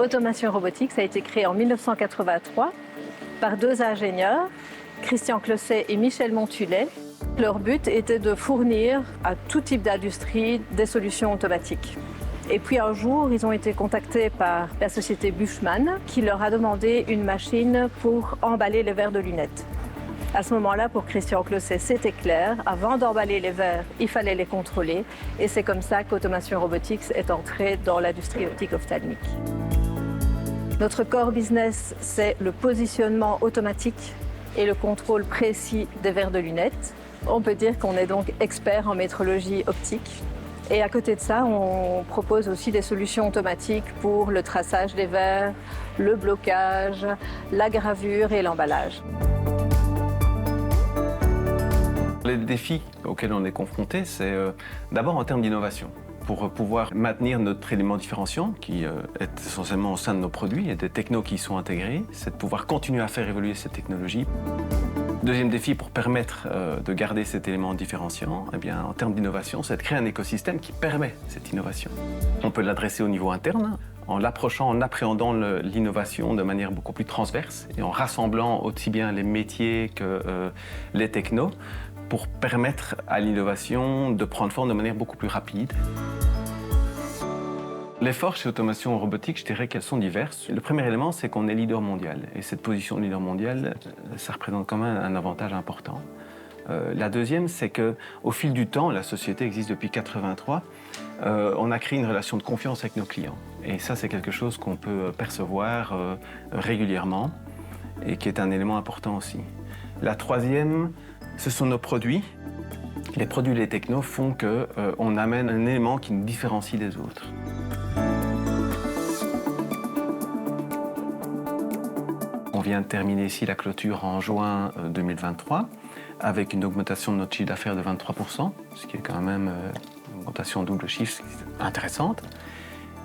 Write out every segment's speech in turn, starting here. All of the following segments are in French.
Automation Robotique, ça a été créé en 1983 par deux ingénieurs, Christian Closset et Michel Montulet. Leur but était de fournir à tout type d'industrie des solutions automatiques. Et puis un jour, ils ont été contactés par la société Buchmann qui leur a demandé une machine pour emballer les verres de lunettes. À ce moment-là, pour Christian Closset, c'était clair. Avant d'emballer les verres, il fallait les contrôler. Et c'est comme ça qu'Automation Robotics est entrée dans l'industrie optique ophtalmique. Notre core business, c'est le positionnement automatique et le contrôle précis des verres de lunettes. On peut dire qu'on est donc expert en métrologie optique. Et à côté de ça, on propose aussi des solutions automatiques pour le traçage des verres, le blocage, la gravure et l'emballage. Les défis auxquels on est confronté, c'est d'abord en termes d'innovation. Pour pouvoir maintenir notre élément différenciant, qui est essentiellement au sein de nos produits, et des technos qui y sont intégrés, c'est de pouvoir continuer à faire évoluer cette technologie. Deuxième défi pour permettre de garder cet élément différenciant, eh bien, en termes d'innovation, c'est de créer un écosystème qui permet cette innovation. On peut l'adresser au niveau interne, en l'approchant, en appréhendant l'innovation de manière beaucoup plus transverse et en rassemblant aussi bien les métiers que les technos pour permettre à l'innovation de prendre forme de manière beaucoup plus rapide. Les forces chez Automation Robotique, je dirais qu'elles sont diverses. Le premier élément, c'est qu'on est leader mondial. Et cette position de leader mondial, ça représente quand même un avantage important. La deuxième, c'est qu'au fil du temps, la société existe depuis 1983, on a créé une relation de confiance avec nos clients. Et ça, c'est quelque chose qu'on peut percevoir régulièrement et qui est un élément important aussi. La troisième, ce sont nos produits. Les produits et les technos font qu'on amène un élément qui nous différencie des autres. On vient de terminer ici la clôture en juin 2023 avec une augmentation de notre chiffre d'affaires de 23%, ce qui est quand même une augmentation double chiffre intéressante,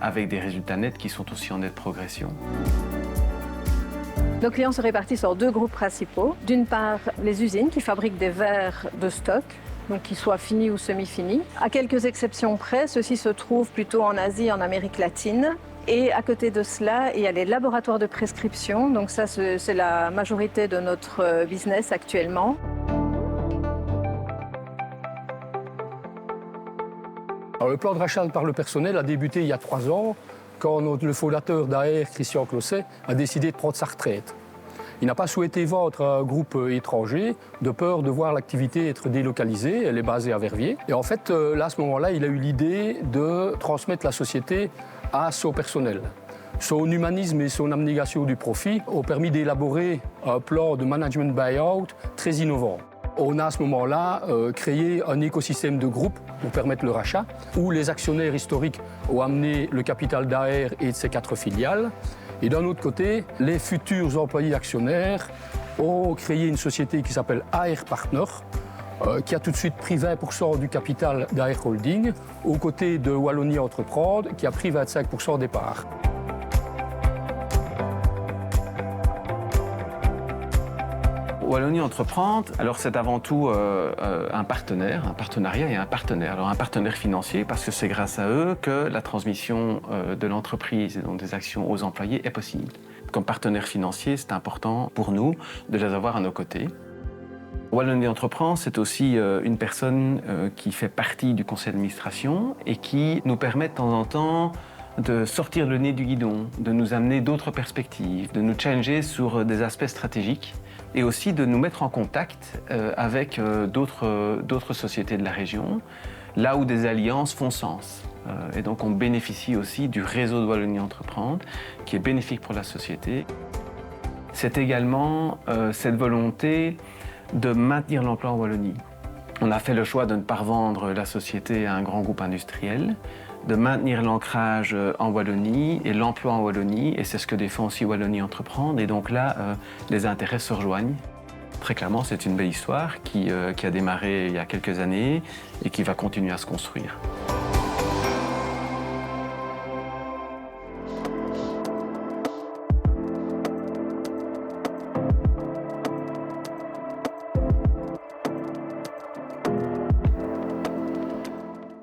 avec des résultats nets qui sont aussi en nette progression. Nos clients se répartissent en deux groupes principaux. D'une part, les usines qui fabriquent des verres de stock, donc qu'ils soient finis ou semi-finis. À quelques exceptions près, ceux-ci se trouvent plutôt en Asie, en Amérique latine. Et à côté de cela, il y a les laboratoires de prescription. Donc ça, c'est la majorité de notre business actuellement. Alors, le plan de rachat par le personnel a débuté il y a 3 ans, quand le fondateur d'AR, Christian Closset, a décidé de prendre sa retraite. Il n'a pas souhaité vendre à un groupe étranger, de peur de voir l'activité être délocalisée. Elle est basée à Verviers. Et en fait, là, à ce moment-là, il a eu l'idée de transmettre la société à son personnel. Son humanisme et son abnégation du profit ont permis d'élaborer un plan de management buyout très innovant. On a à ce moment-là créé un écosystème de groupe pour permettre le rachat, où les actionnaires historiques ont amené le capital d'AR et de ses 4 filiales. Et d'un autre côté, les futurs employés actionnaires ont créé une société qui s'appelle AR Partner, qui a tout de suite pris 20% du capital d'AR Holding, aux côtés de Wallonie Entreprendre, qui a pris 25% des parts. Wallonie Entreprendre, alors c'est avant tout un partenariat et un partenaire. Alors un partenaire financier parce que c'est grâce à eux que la transmission de l'entreprise et donc des actions aux employés est possible. Comme partenaire financier, c'est important pour nous de les avoir à nos côtés. Wallonie Entreprendre, c'est aussi une personne qui fait partie du conseil d'administration et qui nous permet de temps en temps de sortir le nez du guidon, de nous amener d'autres perspectives, de nous challenger sur des aspects stratégiques et aussi de nous mettre en contact avec d'autres sociétés de la région, là où des alliances font sens. Et donc on bénéficie aussi du réseau de Wallonie Entreprendre, qui est bénéfique pour la société. C'est également cette volonté de maintenir l'emploi en Wallonie. On a fait le choix de ne pas revendre la société à un grand groupe industriel, de maintenir l'ancrage en Wallonie et l'emploi en Wallonie, et c'est ce que défend aussi Wallonie Entreprendre. Et donc là, les intérêts se rejoignent. Très clairement, c'est une belle histoire qui a démarré il y a quelques années et qui va continuer à se construire.